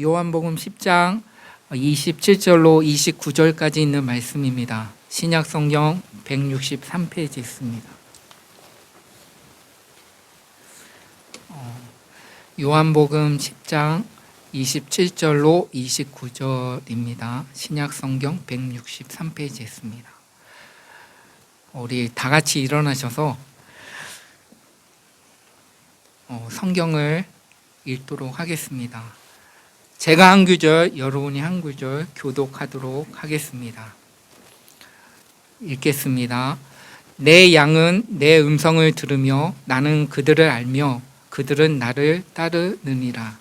요한복음 10장 27절로 29절까지 있는 말씀입니다. 신약 성경 163페이지 있습니다. 요한복음 10장 27절로 29절입니다. 신약 성경 163페이지 있습니다. 우리 다 같이 일어나셔서 성경을 읽도록 하겠습니다. 제가 한 구절, 여러분이 한 구절 교독하도록 하겠습니다. 읽겠습니다. 내 양은 내 음성을 들으며 나는 그들을 알며 그들은 나를 따르느니라.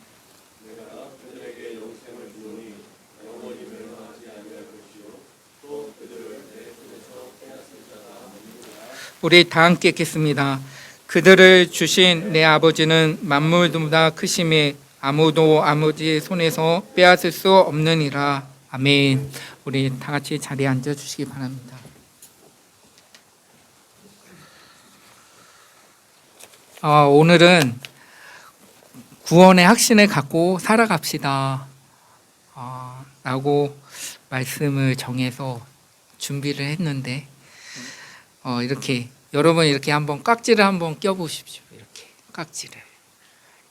우리 다 함께 읽겠습니다. 그들을 주신 내 아버지는 만물보다 크심에 아무도 아버지 손에서 빼앗을 수 없느니라. 아멘. 우리 다 같이 자리에 앉아 주시기 바랍니다. 오늘은 구원의 확신을 갖고 살아갑시다 라고 말씀을 정해서 준비를 했는데 이렇게 여러분 이렇게 한번 깍지를 한번 껴보십시오.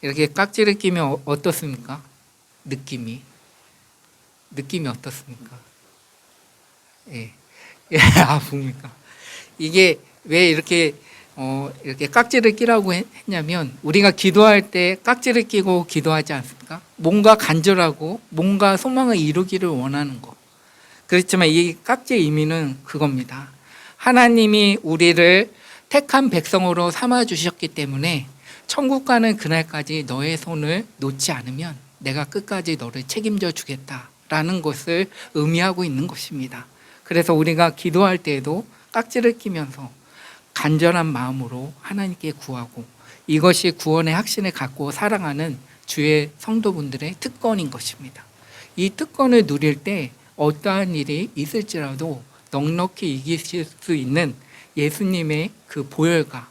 이렇게 깍지를 끼면 어떻습니까? 느낌이 어떻습니까? 예, 뭡니까? 이게 왜 이렇게 깍지를 끼라고 했냐면 우리가 기도할 때 깍지를 끼고 기도하지 않습니까? 뭔가 간절하고 뭔가 소망을 이루기를 원하는 거. 그렇지만 이 깍지의 의미는 그겁니다. 하나님이 우리를 택한 백성으로 삼아 주셨기 때문에 천국 가는 그날까지 너의 손을 놓지 않으면 내가 끝까지 너를 책임져 주겠다라는 것을 의미하고 있는 것입니다. 그래서 우리가 기도할 때에도 깍지를 끼면서 간절한 마음으로 하나님께 구하고 이것이 구원의 확신을 갖고 살아가는 주의 성도분들의 특권인 것입니다. 이 특권을 누릴 때 어떠한 일이 있을지라도 넉넉히 이기실 수 있는 예수님의 그 보혈과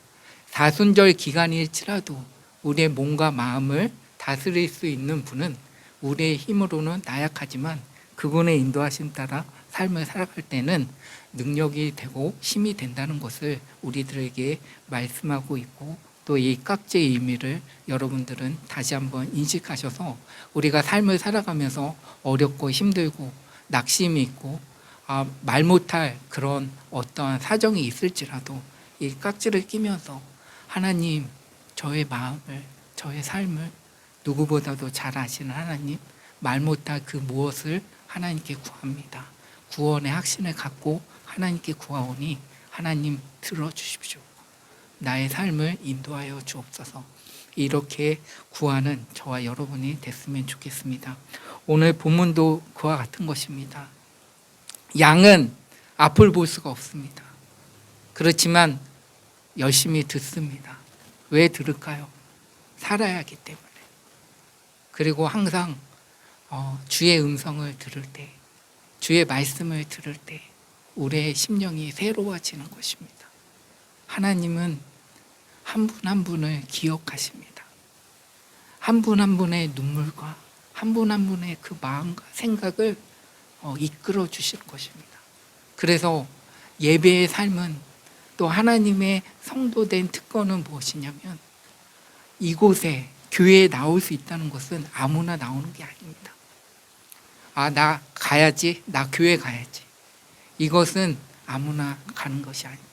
사순절 기간일지라도 우리의 몸과 마음을 다스릴 수 있는 분은 우리의 힘으로는 나약하지만 그분의 인도하심 따라 삶을 살아갈 때는 능력이 되고 힘이 된다는 것을 우리들에게 말씀하고 있고 또 이 깍지의 의미를 여러분들은 다시 한번 인식하셔서 우리가 삶을 살아가면서 어렵고 힘들고 낙심이 있고 말 못할 그런 어떠한 사정이 있을지라도 이 깍지를 끼면서 하나님, 저의 마음을, 저의 삶을 누구보다도 잘 아시는 하나님, 말 못할 그 무엇을 하나님께 구합니다. 구원의 확신을 갖고 하나님께 구하오니 하나님 들어주십시오. 나의 삶을 인도하여 주옵소서. 이렇게 구하는 저와 여러분이 됐으면 좋겠습니다. 오늘 본문도 그와 같은 것입니다. 양은 앞을 볼 수가 없습니다. 그렇지만 열심히 듣습니다. 왜 들을까요? 살아야 하기 때문에. 그리고 항상 주의 음성을 들을 때, 주의 말씀을 들을 때 우리의 심령이 새로워지는 것입니다. 하나님은 한 분 한 분을 기억하십니다. 한 분 한 분의 눈물과 한 분 한 분의 그 마음과 생각을 이끌어 주실 것입니다. 그래서 예배의 삶은 또 하나님의 성도된 특권은 무엇이냐면 이곳에 교회에 나올 수 있다는 것은 아무나 나오는 게 아닙니다. 나 가야지, 나 교회 가야지. 이것은 아무나 가는 것이 아닙니다.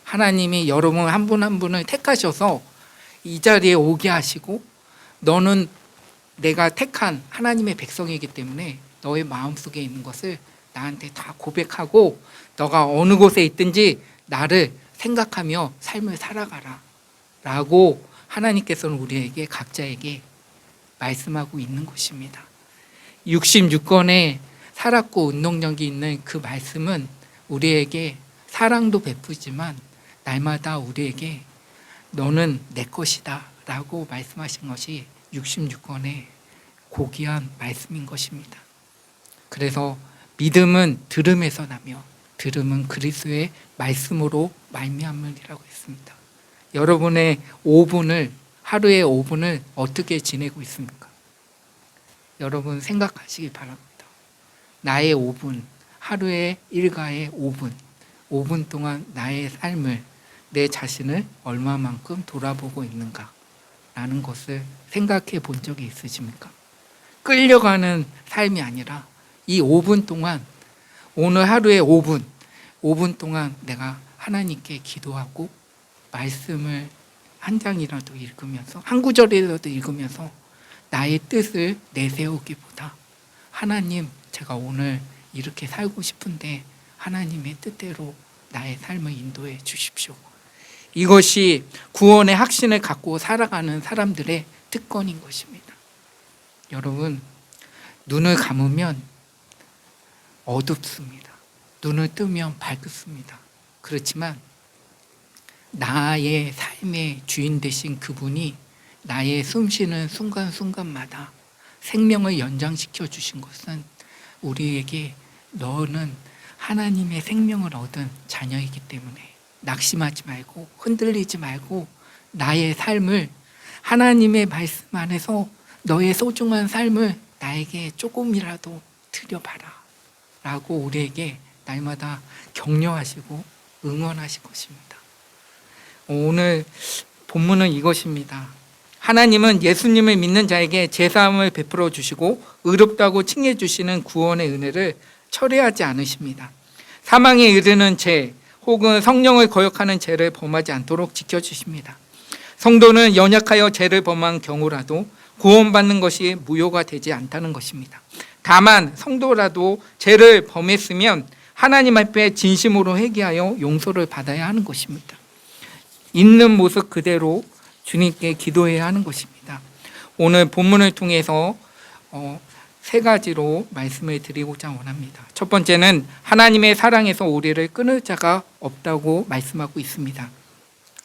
하나님이 여러분 한 분 한 분을 택하셔서 이 자리에 오게 하시고 너는 내가 택한 하나님의 백성이기 때문에 너의 마음속에 있는 것을 나한테 다 고백하고 너가 어느 곳에 있든지 나를 생각하며 삶을 살아가라 라고 하나님께서는 우리에게 각자에게 말씀하고 있는 것입니다. 66권의 살았고 운동력이 있는 그 말씀은 우리에게 사랑도 베푸지만 날마다 우리에게 너는 내 것이다 라고 말씀하신 것이 66권의 고귀한 말씀인 것입니다. 그래서 믿음은 들음에서 나며 들음은 그리스도의 말씀으로 말미암으리라고 했습니다. 여러분의 5분을 하루의 5분을 어떻게 지내고 있습니까? 여러분 생각하시기 바랍니다. 나의 5분, 하루의 일과의 5분 동안 나의 삶을, 내 자신을 얼마만큼 돌아보고 있는가 라는 것을 생각해 본 적이 있으십니까? 끌려가는 삶이 아니라 이 5분 동안, 오늘 하루의 5분 동안 내가 하나님께 기도하고 말씀을 한 장이라도 읽으면서, 한 구절이라도 읽으면서 나의 뜻을 내세우기보다 하나님, 제가 오늘 이렇게 살고 싶은데 하나님의 뜻대로 나의 삶을 인도해 주십시오. 이것이 구원의 확신을 갖고 살아가는 사람들의 특권인 것입니다. 여러분, 눈을 감으면 어둡습니다. 눈을 뜨면 밝습니다. 그렇지만 나의 삶의 주인 되신 그분이 나의 숨쉬는 순간순간마다 생명을 연장시켜 주신 것은 우리에게 너는 하나님의 생명을 얻은 자녀이기 때문에 낙심하지 말고 흔들리지 말고 나의 삶을, 하나님의 말씀 안에서 너의 소중한 삶을 나에게 조금이라도 드려봐라 라고 우리에게 날마다 격려하시고 응원하실 것입니다. 오늘 본문은 이것입니다. 하나님은 예수님을 믿는 자에게 제사함을 베풀어 주시고 의롭다고 칭해 주시는 구원의 은혜를 철회하지 않으십니다. 사망에 이르는 죄 혹은 성령을 거역하는 죄를 범하지 않도록 지켜주십니다. 성도는 연약하여 죄를 범한 경우라도 구원받는 것이 무효가 되지 않다는 것입니다. 다만 성도라도 죄를 범했으면 하나님 앞에 진심으로 회개하여 용서를 받아야 하는 것입니다. 있는 모습 그대로 주님께 기도해야 하는 것입니다. 오늘 본문을 통해서 세 가지로 말씀을 드리고자 원합니다. 첫 번째는 하나님의 사랑에서 우리를 끊을 자가 없다고 말씀하고 있습니다.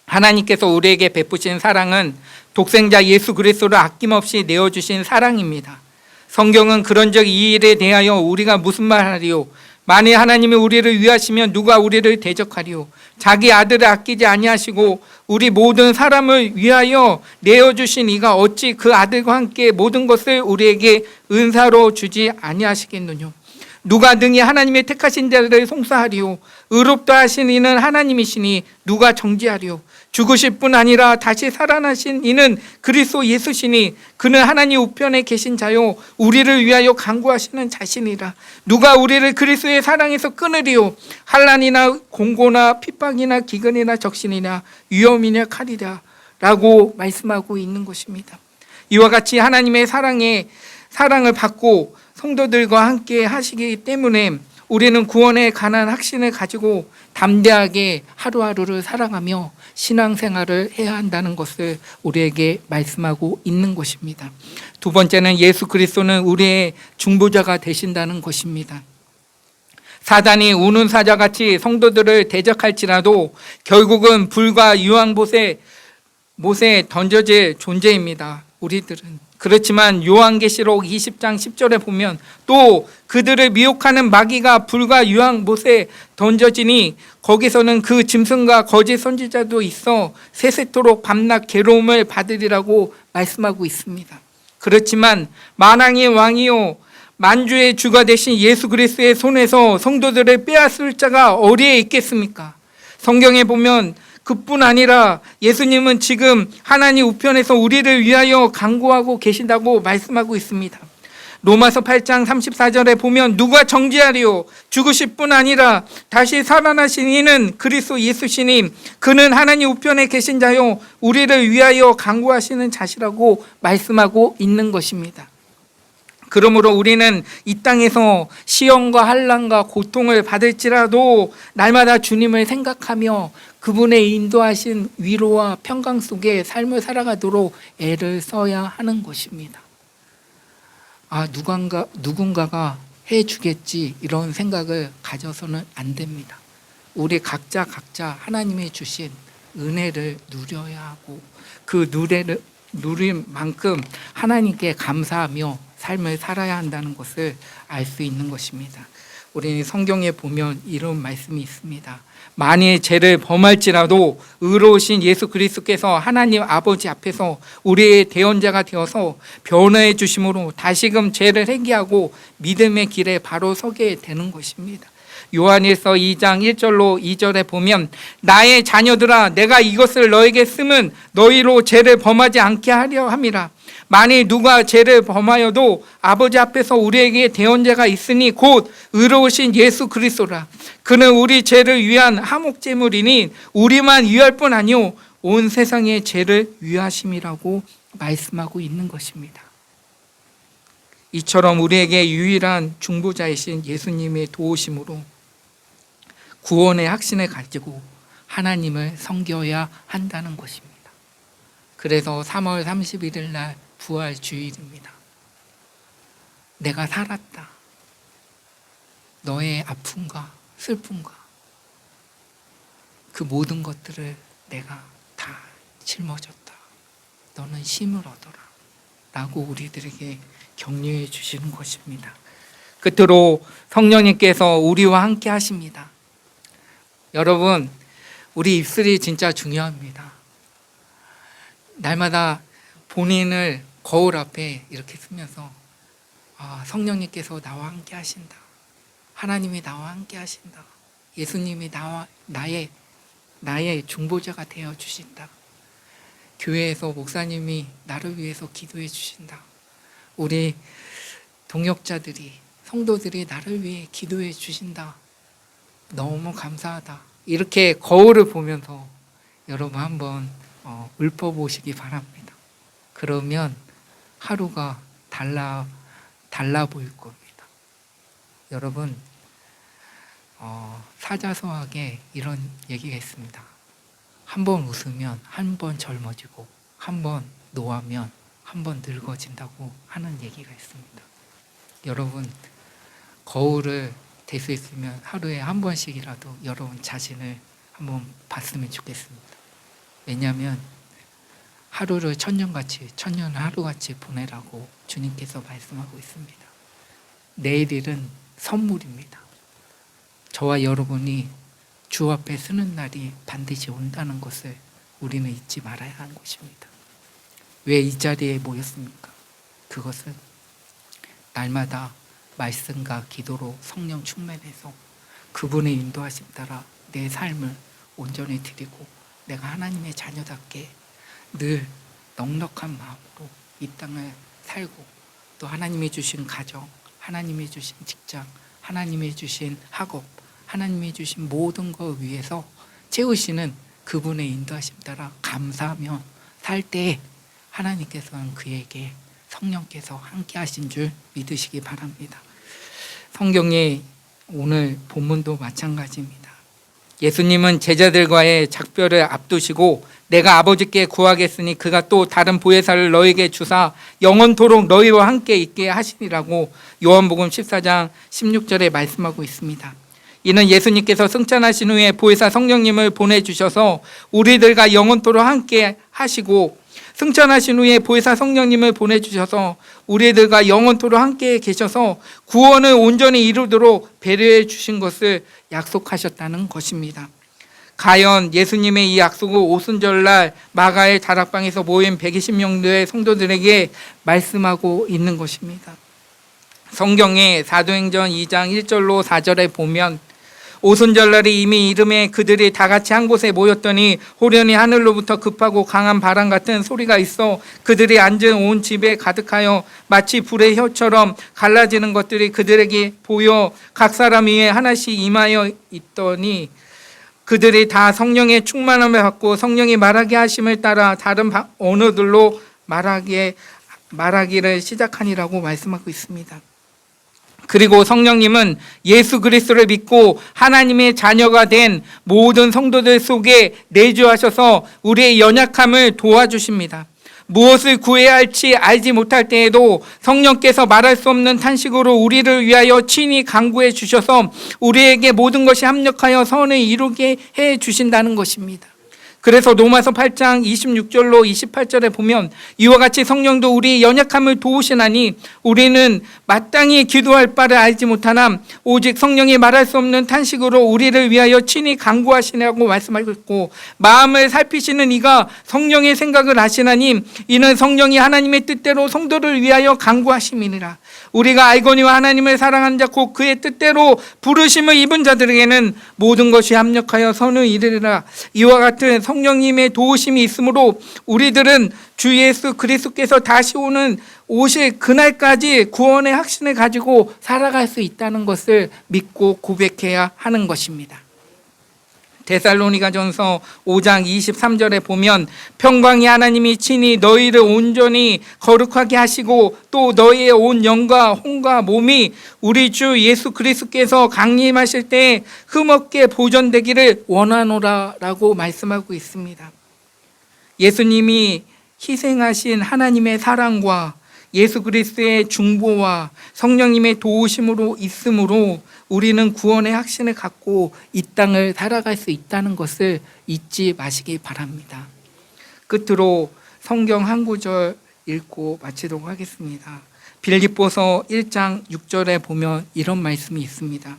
하나님께서 우리에게 베푸신 사랑은 독생자 예수 그리스도를 아낌없이 내어주신 사랑입니다. 성경은 그런즉 이 일에 대하여 우리가 무슨 말하리요? 만일 하나님이 우리를 위하시면 누가 우리를 대적하리요? 자기 아들을 아끼지 아니하시고 우리 모든 사람을 위하여 내어주신 이가 어찌 그 아들과 함께 모든 것을 우리에게 은사로 주지 아니하시겠느냐? 누가 능히 하나님의 택하신 자들을 송사하리요? 의롭다 하신 이는 하나님이시니 누가 정죄하리요? 죽으실 뿐 아니라 다시 살아나신 이는 그리스도 예수시니 그는 하나님 우편에 계신 자요 우리를 위하여 간구하시는 자신이라. 누가 우리를 그리스도의 사랑에서 끊으리요? 환난이나 공고나 핍박이나 기근이나 적신이나 위험이나 칼이라 라고 말씀하고 있는 것입니다. 이와 같이 하나님의 사랑을 받고 성도들과 함께 하시기 때문에 우리는 구원에 관한 확신을 가지고 담대하게 하루하루를 살아가며 신앙생활을 해야 한다는 것을 우리에게 말씀하고 있는 것입니다. 두 번째는 예수 그리스도는 우리의 중보자가 되신다는 것입니다. 사단이 우는 사자같이 성도들을 대적할지라도 결국은 불과 유황못에 던져질 존재입니다. 우리들은. 그렇지만 요한계시록 20장 10절에 보면 또 그들을 미혹하는 마귀가 불과 유황못에 던져지니 거기서는 그 짐승과 거짓 선지자도 있어 세세토록 밤낮 괴로움을 받으리라고 말씀하고 있습니다. 그렇지만 만왕의 왕이요 만주의 주가 되신 예수 그리스도의 손에서 성도들을 빼앗을 자가 어디에 있겠습니까? 성경에 보면 그뿐 아니라 예수님은 지금 하나님 우편에서 우리를 위하여 간구하고 계신다고 말씀하고 있습니다. 로마서 8장 34절에 보면 누가 정죄하리요? 죽으실 뿐 아니라 다시 살아나신 이는 그리스도 예수시니 그는 하나님 우편에 계신 자요 우리를 위하여 간구하시는 자시라고 말씀하고 있는 것입니다. 그러므로 우리는 이 땅에서 시험과 환난과 고통을 받을지라도 날마다 주님을 생각하며 그분의 인도하신 위로와 평강 속에 삶을 살아가도록 애를 써야 하는 것입니다. 누군가가 해주겠지 이런 생각을 가져서는 안 됩니다. 우리 각자 하나님이 주신 은혜를 누려야 하고 그 누린 만큼 하나님께 감사하며 삶을 살아야 한다는 것을 알 수 있는 것입니다. 우리는 성경에 보면 이런 말씀이 있습니다. 만일 죄를 범할지라도 의로우신 예수 그리스도께서 하나님 아버지 앞에서 우리의 대언자가 되어서 변호해 주심으로 다시금 죄를 회개하고 믿음의 길에 바로 서게 되는 것입니다. 요한일서 2장 1절로 2절에 보면 나의 자녀들아 내가 이것을 너에게 쓰면 너희로 죄를 범하지 않게 하려 함이라. 만일 누가 죄를 범하여도 아버지 앞에서 우리에게 대언자가 있으니 곧 의로우신 예수 그리스도라. 그는 우리 죄를 위한 화목제물이니 우리만 위할 뿐 아니요 온 세상의 죄를 위하심이라고 말씀하고 있는 것입니다. 이처럼 우리에게 유일한 중보자이신 예수님의 도우심으로 구원의 확신을 가지고 하나님을 섬겨야 한다는 것입니다. 그래서 3월 31일 날 부활 주일입니다. 내가 살았다. 너의 아픔과 슬픔과 그 모든 것들을 내가 다 짊어졌다. 너는 힘을 얻어라. 라고 우리들에게 격려해 주시는 것입니다. 끝으로 성령님께서 우리와 함께 하십니다. 여러분, 우리 입술이 진짜 중요합니다. 날마다 본인을 거울 앞에 이렇게 쓰면서 성령님께서 나와 함께 하신다. 하나님이 나와 함께 하신다. 예수님이 나의 중보자가 되어 주신다. 교회에서 목사님이 나를 위해서 기도해 주신다. 우리 동역자들이, 성도들이 나를 위해 기도해 주신다. 너무 감사하다. 이렇게 거울을 보면서 여러분 한번 읊어보시기 바랍니다. 그러면 하루가 달라 보일 겁니다. 여러분, 사자성어에 이런 얘기가 있습니다. 한 번 웃으면 한 번 젊어지고 한 번 노하면 한 번 늙어진다고 하는 얘기가 있습니다. 여러분, 거울을 될 수 있으면 하루에 한 번씩이라도 여러분 자신을 한번 봤으면 좋겠습니다. 왜냐하면 하루를 천년 하루같이 보내라고 주님께서 말씀하고 있습니다. 내일은 선물입니다. 저와 여러분이 주 앞에 서는 날이 반드시 온다는 것을 우리는 잊지 말아야 하는 것입니다. 왜 이 자리에 모였습니까? 그것은 날마다 말씀과 기도로 성령 충만해서 그분의 인도하심 따라 내 삶을 온전히 드리고 내가 하나님의 자녀답게 늘 넉넉한 마음으로 이 땅을 살고 또 하나님이 주신 가정, 하나님이 주신 직장, 하나님이 주신 학업, 하나님이 주신 모든 것 위해서 채우시는 그분의 인도하심 따라 감사하며 살 때 하나님께서는 그에게 성령께서 함께 하신 줄 믿으시기 바랍니다. 성경의 오늘 본문도 마찬가지입니다. 예수님은 제자들과의 작별을 앞두시고 내가 아버지께 구하겠으니 그가 또 다른 보혜사를 너에게 주사 영원토록 너희와 함께 있게 하시니라고 요한복음 14장 16절에 말씀하고 있습니다. 이는 예수님께서 승천하신 후에 보혜사 성령님을 보내주셔서 우리들과 영원토록 함께 하시고 승천하신 후에 보혜사 성령님을 보내주셔서 우리들과 영원토록 함께 계셔서 구원을 온전히 이루도록 배려해 주신 것을 약속하셨다는 것입니다. 과연 예수님의 이 약속을 오순절날 마가의 다락방에서 모인 120명의 성도들에게 말씀하고 있는 것입니다. 성경의 사도행전 2장 1절로 4절에 보면 오순절날이 이미 이름에 그들이 다 같이 한 곳에 모였더니 호련히 하늘로부터 급하고 강한 바람 같은 소리가 있어 그들이 앉은 온 집에 가득하여 마치 불의 혀처럼 갈라지는 것들이 그들에게 보여 각 사람 위에 하나씩 임하여 있더니 그들이 다 성령의 충만함을 받고 성령이 말하게 하심을 따라 다른 언어들로 말하기를 시작하니라고 말씀하고 있습니다. 그리고 성령님은 예수 그리스도를 믿고 하나님의 자녀가 된 모든 성도들 속에 내주하셔서 우리의 연약함을 도와주십니다. 무엇을 구해야 할지 알지 못할 때에도 성령께서 말할 수 없는 탄식으로 우리를 위하여 친히 간구해 주셔서 우리에게 모든 것이 합력하여 선을 이루게 해 주신다는 것입니다. 그래서 로마서 8장 26절로 28절에 보면 이와 같이 성령도 우리 연약함을 도우시나니 우리는 마땅히 기도할 바를 알지 못하나 오직 성령이 말할 수 없는 탄식으로 우리를 위하여 친히 간구하시냐고 말씀하고 있고, 마음을 살피시는 이가 성령의 생각을 아시나니 이는 성령이 하나님의 뜻대로 성도를 위하여 간구하심이니라. 우리가 알거니와 하나님을 사랑하는 자 곧 그의 뜻대로 부르심을 입은 자들에게는 모든 것이 합력하여 선을 이루리라. 이와 같은 성령님의 도우심이 있으므로 우리들은 주 예수 그리스도께서 다시 오실 그날까지 구원의 확신을 가지고 살아갈 수 있다는 것을 믿고 고백해야 하는 것입니다. 데살로니가전서 5장 23절에 보면 평강의 하나님이 친히 너희를 온전히 거룩하게 하시고 또 너희의 온 영과 혼과 몸이 우리 주 예수 그리스도께서 강림하실 때에 흠없게 보존되기를 원하노라 라고 말씀하고 있습니다. 예수님이 희생하신 하나님의 사랑과 예수 그리스도의 중보와 성령님의 도우심으로 있으므로 우리는 구원의 확신을 갖고 이 땅을 살아갈 수 있다는 것을 잊지 마시기 바랍니다. 끝으로 성경 한 구절 읽고 마치도록 하겠습니다. 빌립보서 1장 6절에 보면 이런 말씀이 있습니다.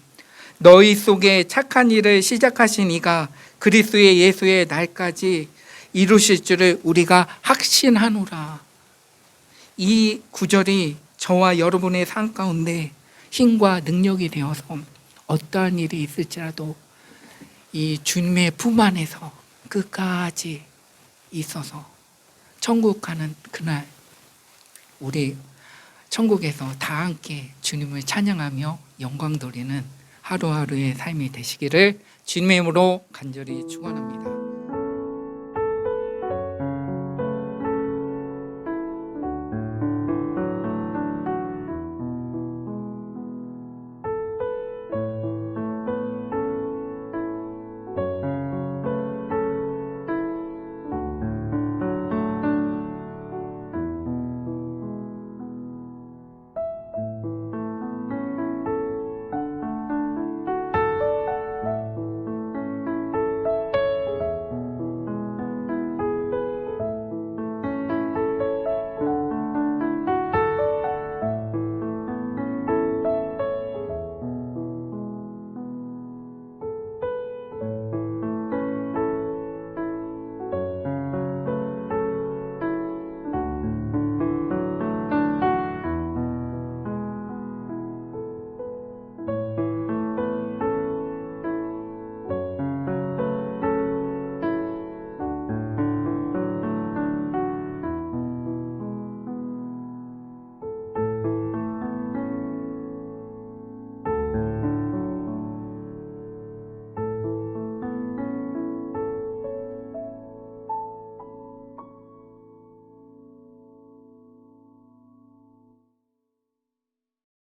너희 속에 착한 일을 시작하신 이가 그리스도의 예수의 날까지 이루실 줄을 우리가 확신하노라. 이 구절이 저와 여러분의 삶 가운데 힘과 능력이 되어서 어떠한 일이 있을지라도 이 주님의 품 안에서 끝까지 있어서 천국 가는 그날 우리 천국에서 다 함께 주님을 찬양하며 영광 돌리는 하루하루의 삶이 되시기를 주님의 이름으로 간절히 축원합니다.